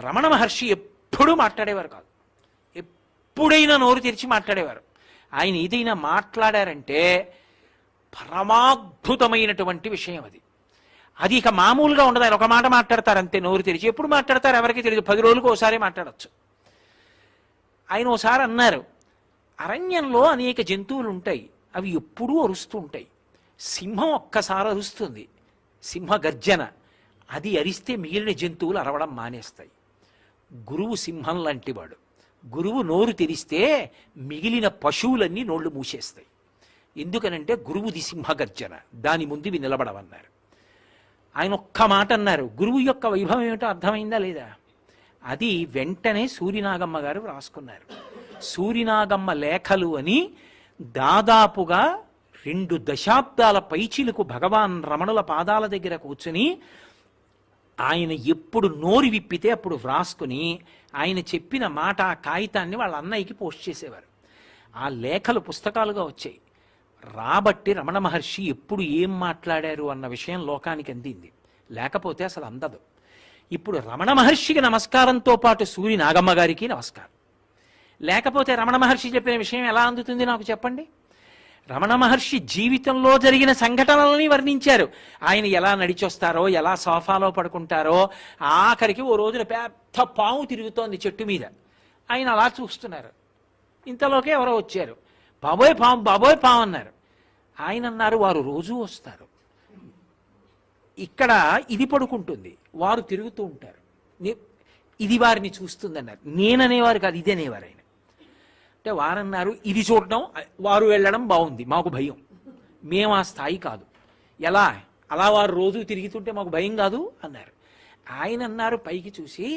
రమణ మహర్షి ఎప్పుడూ మాట్లాడేవారు కాదు, ఎప్పుడైనా నోరు తెరిచి మాట్లాడేవారు. ఆయన ఏదైనా మాట్లాడారంటే పరమాద్భుతమైనటువంటి విషయం అది. అది ఇక మామూలుగా ఉండదు. ఆయన ఒక మాట మాట్లాడతారు అంతే, నోరు తెరిచి. ఎప్పుడు మాట్లాడతారు ఎవరికి తెలియదు, 10 రోజులకు ఒకసారి మాట్లాడచ్చు. ఆయన ఒకసారి అన్నారు, అరణ్యంలో అనేక జంతువులు ఉంటాయి, అవి ఎప్పుడూ అరుస్తూ ఉంటాయి. సింహం ఒక్కసారి అరుస్తుంది, సింహ గర్జన, అది అరిస్తే మిగిలిన జంతువులు అరవడం మానేస్తాయి. గురువు సింహం లాంటివాడు. గురువు నోరు తెరిస్తే మిగిలిన పశువులన్నీ నోళ్లు మూసేస్తాయి. ఎందుకనంటే గురువుది సింహగర్జన, దాని ముందు ఇవి నిలబడవన్నారు. ఆయన ఒక్క మాట అన్నారు, గురువు యొక్క వైభవం ఏమిటో అర్థమైందా లేదా? అది వెంటనే సూరినాగమ్మ గారు రాసుకున్నారు. సూరినాగమ్మ లేఖలు అని దాదాపుగా 2 దశాబ్దాల పైచిలకు భగవాన్ రమణుల పాదాల దగ్గర కూర్చుని ఆయన ఎప్పుడు నోరు విప్పితే అప్పుడు వ్రాసుకుని ఆయన చెప్పిన మాట ఆ కాగితాన్ని వాళ్ళ అన్నయ్యకి పోస్ట్ చేసేవారు. ఆ లేఖలు పుస్తకాలుగా వచ్చాయి. రాబట్టి రమణ మహర్షి ఎప్పుడు ఏం మాట్లాడారు అన్న విషయం లోకానికి అందింది, లేకపోతే అసలు అందదు. ఇప్పుడు రమణ మహర్షికి నమస్కారంతో పాటు సూరి నాగమ్మ గారికి నమస్కారం. లేకపోతే రమణ మహర్షి చెప్పిన విషయం ఎలా అందుతుంది నాకు చెప్పండి? రమణ మహర్షి జీవితంలో జరిగిన సంఘటనలని వర్ణించారు. ఆయన ఎలా నడిచొస్తారో, ఎలా సోఫాలో పడుకుంటారో, ఆఖరికి ఓ రోజున పెద్ద పాము తిరుగుతోంది చెట్టు మీద. ఆయన అలా చూస్తున్నారు. ఇంతలోకే ఎవరో వచ్చారు, బాబోయ్ పాము, బాబోయ్ పాము అన్నారు. ఆయన అన్నారు, వారు రోజూ వస్తారు, ఇక్కడ ఇది పడుకుంటుంది, వారు తిరుగుతూ ఉంటారు, ఇది వారిని చూస్తుంది అన్నారు. నేననేవారు కాదు, ఇది అనేవారు ఆయన. అంటే వారన్నారు, ఇది చూడడం, వారు వెళ్ళడం బాగుంది, మాకు భయం, మేము ఆ స్థాయి కాదు. ఎలా? అలా వారు రోజు తిరుగుతుంటే మాకు భయం కాదు అన్నారు. ఆయన అన్నారు పైకి చూసి,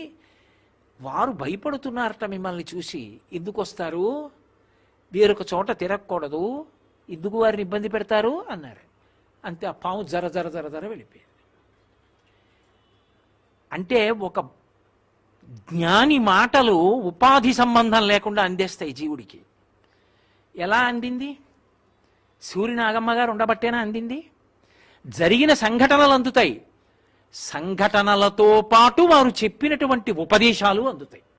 వారు భయపడుతున్నారట మిమ్మల్ని చూసి, ఎందుకు వస్తారు? వేరొక చోట తిరగకూడదు, ఎందుకు వారిని ఇబ్బంది పెడతారు అన్నారు. అంతే, ఆ పాము జర జర జర జర వెళ్ళిపోయింది. అంటే ఒక జ్ఞాని మాటలు ఉపాధి సంబంధం లేకుండా అందేస్తాయి జీవుడికి. ఎలా అందింది? సూరినాగమ్మ గారు ఉండబట్టేనా అందింది? జరిగిన సంఘటనలు అందుతాయి, సంఘటనలతో పాటు వారు చెప్పినటువంటి ఉపదేశాలు అందుతాయి.